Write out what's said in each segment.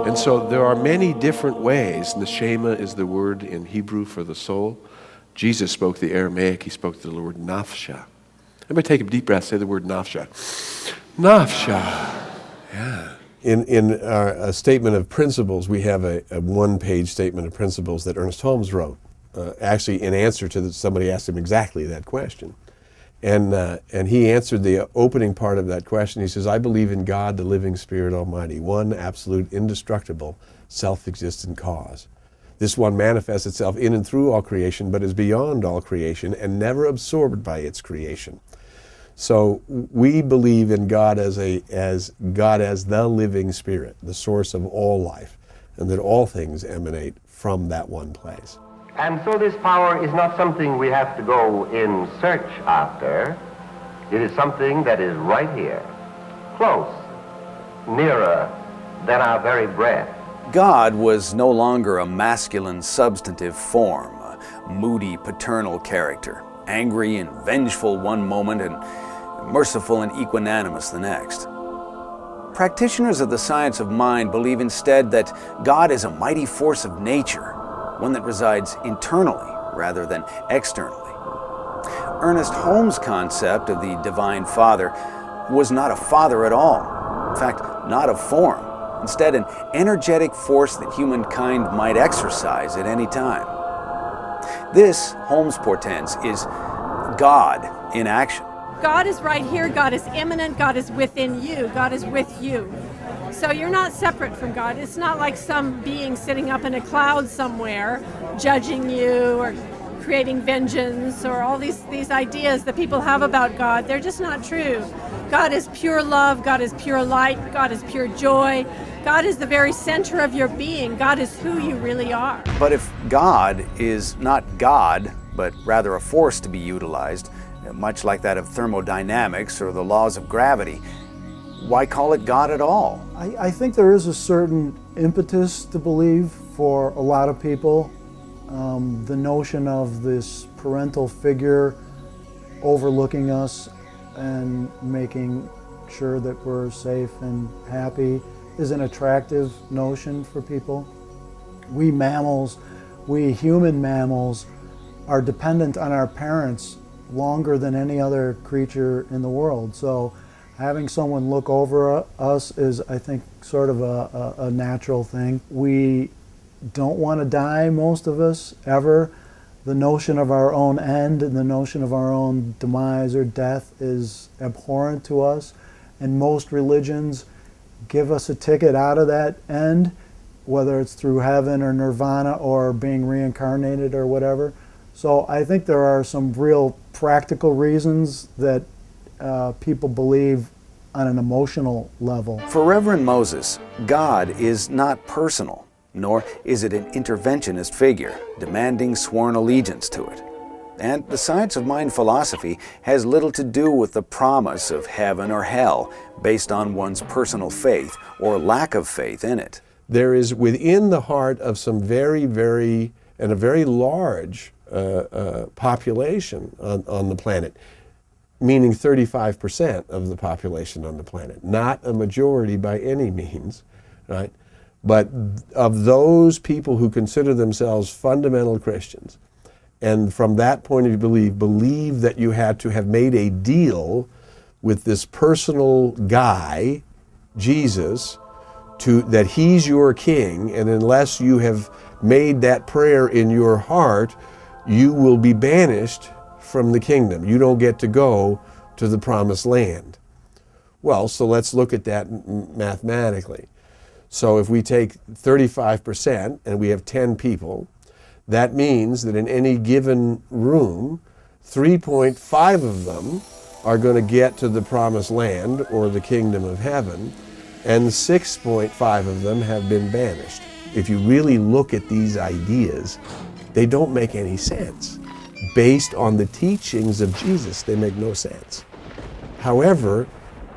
And so there are many different ways. Neshama is the word in Hebrew for the soul. Jesus spoke the Aramaic. He spoke the word nafsha. Everybody take a deep breath. Say the word nafsha. Nafsha. Yeah. In our statement of principles, we have a one-page statement of principles that Ernest Holmes wrote, actually in answer to somebody asked him exactly that question. And he answered the opening part of that question. He says, I believe in God, the living Spirit Almighty, one absolute, indestructible, self-existent cause. This one manifests itself in and through all creation, but is beyond all creation and never absorbed by its creation. So we believe in God as God as the living Spirit, the source of all life, and that all things emanate from that one place. And so this power is not something we have to go in search after. It is something that is right here, close, nearer than our very breath. God was no longer a masculine substantive form, a moody paternal character, angry and vengeful one moment and merciful and equanimous the next. Practitioners of the science of mind believe instead that God is a mighty force of nature, one that resides internally rather than externally. Ernest Holmes' concept of the Divine Father was not a father at all, in fact, not a form, instead an energetic force that humankind might exercise at any time. This, Holmes portends, is God in action. God is right here, God is immanent, God is within you, God is with you. So you're not separate from God. It's not like some being sitting up in a cloud somewhere, judging you or creating vengeance or all these ideas that people have about God. They're just not true. God is pure love, God is pure light, God is pure joy. God is the very center of your being. God is who you really are. But if God is not God, but rather a force to be utilized, much like that of thermodynamics or the laws of gravity, why call it God at all? I think there is a certain impetus to believe for a lot of people. The notion of this parental figure overlooking us and making sure that we're safe and happy is an attractive notion for people. We mammals, we human mammals, are dependent on our parents longer than any other creature in the world. So having someone look over us is, I think, sort of a natural thing. We don't want to die, most of us, ever. The notion of our own end and the notion of our own demise or death is abhorrent to us. And most religions give us a ticket out of that end, whether it's through heaven or nirvana or being reincarnated or whatever. So I think there are some real practical reasons that people believe on an emotional level. For Reverend Moses, God is not personal, nor is it an interventionist figure demanding sworn allegiance to it. And the science of mind philosophy has little to do with the promise of heaven or hell based on one's personal faith or lack of faith in it. There is within the heart of some very, very, and a very large population on the planet, meaning 35% of the population on the planet, not a majority by any means, right? But of those people who consider themselves fundamental Christians, and from that point of view believe that you had to have made a deal with this personal guy, Jesus, that he's your king, and unless you have made that prayer in your heart, you will be banished from the kingdom. You don't get to go to the promised land. Well, so let's look at that mathematically. So if we take 35% and we have 10 people, that means that in any given room, 3.5 of them are going to get to the promised land or the kingdom of heaven, and 6.5 of them have been banished. If you really look at these ideas, they don't make any sense. Based on the teachings of Jesus, they make no sense. However,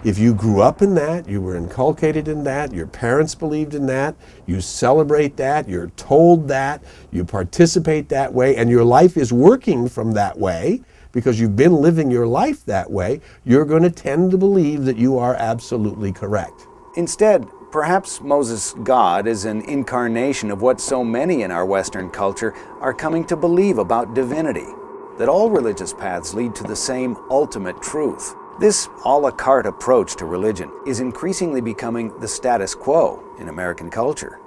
if you grew up in that, you were inculcated in that, your parents believed in that, you celebrate that, you're told that, you participate that way, and your life is working from that way, because you've been living your life that way, you're going to tend to believe that you are absolutely correct. Instead, Perhaps Moses' God is an incarnation of what so many in our Western culture are coming to believe about divinity, that all religious paths lead to the same ultimate truth. This a la carte approach to religion is increasingly becoming the status quo in American culture.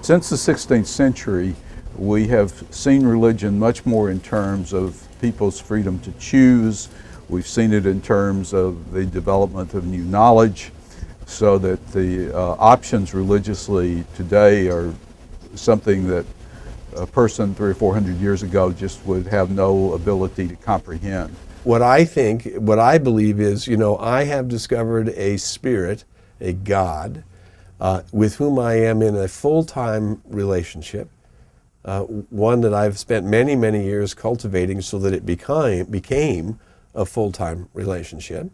Since the 16th century, we have seen religion much more in terms of people's freedom to choose. We've seen it in terms of the development of new knowledge, so that the options religiously today are something that a person 300 or 400 years ago just would have no ability to comprehend. What I believe is, I have discovered a spirit, a God, with whom I am in a full-time relationship, one that I've spent many, many years cultivating so that it became a full-time relationship.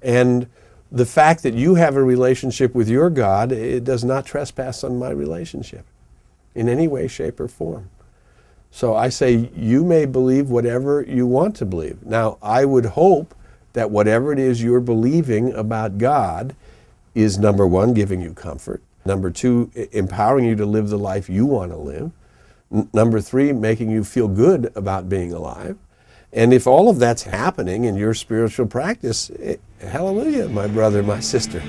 And the fact that you have a relationship with your God, it does not trespass on my relationship in any way, shape, or form. So I say, you may believe whatever you want to believe. Now, I would hope that whatever it is you're believing about God is, number one, giving you comfort. Number two, empowering you to live the life you want to live. Number three, making you feel good about being alive. And if all of that's happening in your spiritual practice, hallelujah, my brother, my sister.